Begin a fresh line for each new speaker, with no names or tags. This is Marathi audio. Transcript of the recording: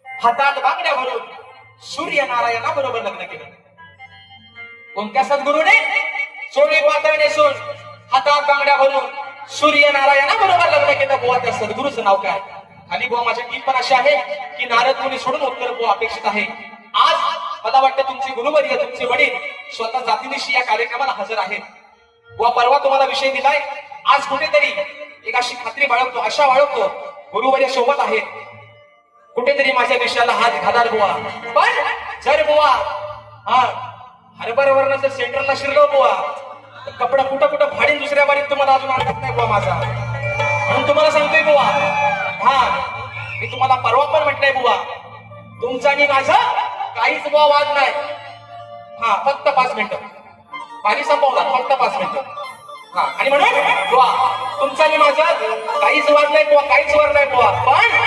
हातात बांगड्या भरून सूर्यनारायणाबरोबर लग्न केलं. कोणत्या सद्गुरूने? सोने पातळ नेसून हातात बांगड्या भरून सूर्यनारायणाबरोबर लग्न केलं. बुवा त्या सद्गुरूचं नाव काय? खाली बुवा माझी टीप पण अशी आहे की नारद मुनी सोडून उत्तर बुवा अपेक्षित आहे. आज मला वाटतं तुमचे गुरुवर्य तुमचे वडील स्वतः जातीनिशी या कार्यक्रमाला हजर आहेत. बुवा परवा तुम्हाला विषय दिलाय. आज कुठेतरी एक अशी खात्री बाळगतो, आशा बाळगतो, गुरुवर्य सोबत आहेत. कुठेतरी माझ्या विषयाला हात घालाल बुवा. पण जर बुवा हरभऱ्यावरनं जर सेंटरला शिरलो बुवा, कपडा कुठं कुठं फाडीन दुसऱ्या बारीत तुम्हाला अजून आणत नाही बुवा माझा. म्हणून तुम्हाला सांगतोय बुवा, मी तुम्हाला परवा पण म्हटलंय बुवा, तुमचा आणि माझा काहीच बुवा वाद नाही. फक्त 5 मिनिटं पाणी संपवणार, फक्त 5 मिनिटं. आणि म्हणून बुवा तुमचा आणि माझा काहीच वाद नाही बुवा, काहीच वाद नाही बुवा. पण